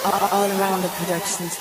All around the productions.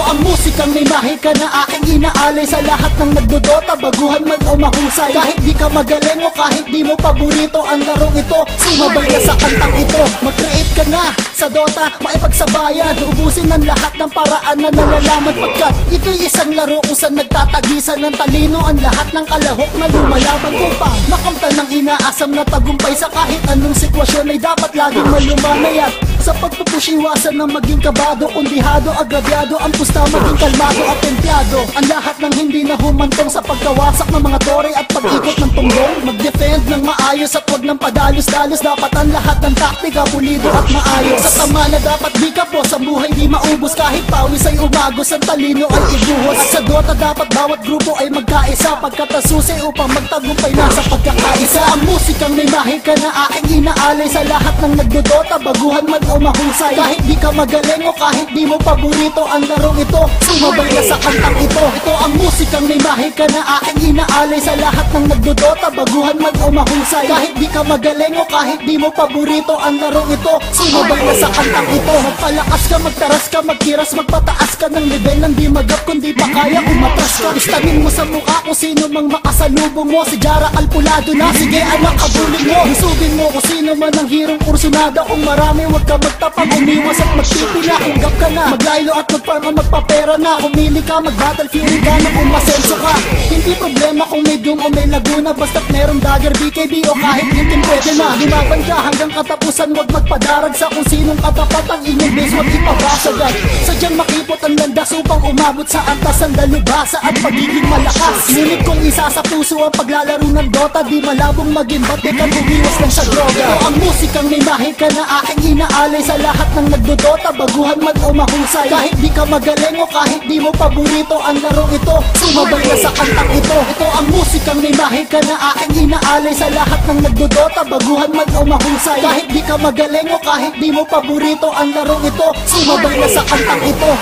Ang musikang may mahika na aking inaalay sa lahat ng nagdodota, baguhan man o mahusay. Kahit di ka magaling o kahit di mo paborito ang larong ito, sumabay ka sa kantang ito. Mag-create ka na sa Dota, maipagsabayan, ubusin ng lahat ng paraan na nalalaman. Pagkat ito'y isang laro kung saan nagtatagisan ng talino ang lahat ng kalahok na lumalaban upang makamtan ng inaasam na tagumpay sa kahit anong sitwasyon ay dapat laging malumanay. At sa pagpupush iwasan ng maging kabado, kundihado, agrabyado, ang pusta maging kalmado at templado. Ang lahat ng hindi na humantong sa pagkawasak ng mga tore at pag-ikot ng tunggong. Mag-defend ng maayos at wag ng padalos-dalos. Dapat ang lahat ng taktika pulido at maayos. Sa tama na dapat di ka po sa buhay di maubos. Kahit pawis ay umagos, ang talino ay ibuhos. At sa Dota dapat bawat grupo ay magkaisa, pagkat susi upang magtagumpay na sa pagkakaisa. Ang musikang may mahika na aking inaalay sa lahat ng nagdodota, baguhan man o mahusay. Kahit di ka magaling o kahit di mo paborito ang larong ito, sumabay ka sa kantang ito. Ito ang musikang may mahika na aking inaalay sa lahat ng nagdodota, baguhan man o mahusay. Kahit di ka magaling o kahit di mo paborito ang larong ito, sumabay ka sa kantang ito. Magpalakas ka, magtaras ka, magkiras, magpataas ka ng level ng di magap kundi pa kaya umatras ka. Istanin mo sa mukha kung sino mang makasalubong mo. Si Jara Alpulado na, sige anak abulin mo. Isubin mo kung sino man ang hirong kursunada. Kung marami wag ka magtapang, umiwas at magpipila. Kung gap ka na, maglaylo at magfarm o magpapera na. Kumili ka, mag-battlefield ka na kung masenso ka. Hindi problema kung may Doom o may Laguna, basta't merong Dagger, BKB o kahit Linkin pwede na. Lumaban ka hanggang katapusan, wag magpadarag sa kung sinong katapat ang inyong base, wag ipabasagad. Sadyang makipot ang landas upang umabot sa antas ang dalubhasa at pagiging malakas. Ngunit kung isa sa puso ang paglalaro ng Dota, di malabong maging bate ka, bumiwas lang sa droga. Ito ang musikang may mahika na aking inaalay sa lahat ng nagdodota, baguhan man o mahusay. Kahit di ka magaling o kahit di mo paborito ang larong ito, sumabay ka sa kantang ito. Ito ang musikang may mahika na aking inaalay sa lahat ng nagdodota, baguhan man o mahusay. Kahit di ka magaling o kahit di mo paborito ang larong ito, sumabay ka sa kantang ito.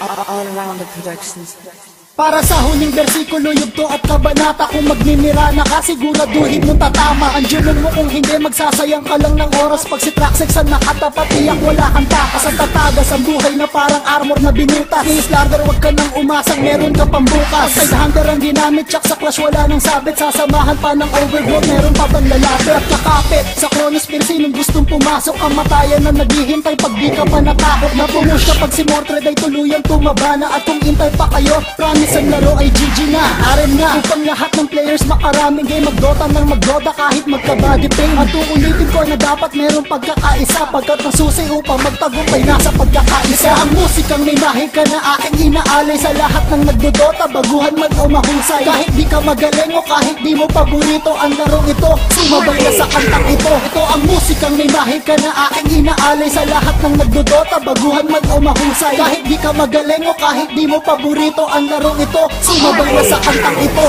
All around the productions. Para sa huling bersikulo, yugto at kabanata, kung magnimirana ka, siguraduhin mong tatama. Andiyan mo kung hindi, magsasayang ka lang ng oras. Pag si Traxxas ang nakatapat, tiyak wala kang takas. Ang tatagas ang buhay na parang armor na binutas. Nis larder, wag ka nang umasang, meron ka pambukas. Side hunter ang ginamit, tsak sa clash wala nang sabit. Sasamahan pa ng overgrowth, meron pa bang lalapit at kakapit. Sa Chronosphere, sinong gustong pumasok, ang matayan na naghihintay pag di ka pa natakot. Na pumush kapag si Mordred ay tuluyang tumaba na. At kung intay pa kayo, promise ang laro ay GG na, RM na. Upang lahat ng players makaraming game, magdota ng magdota kahit magka-body pain. At uulitin ko na dapat merong pagkakaisa, pagkat nasusi upang magtagumpay na sa pagkakaisa. Ang musikang may mahika na aking inaalay sa lahat ng nagdodota, baguhan man o mahusay. Kahit di ka magaling o kahit di mo paborito ang larong ito, sumabay ka sa kantang ito. Ito ang musikang may mahika na aking inaalay sa lahat ng nagdodota, baguhan man o mahusay. Kahit di ka magaling o kahit di mo paborito ang larong ito, sumabay ka sa kantang ito.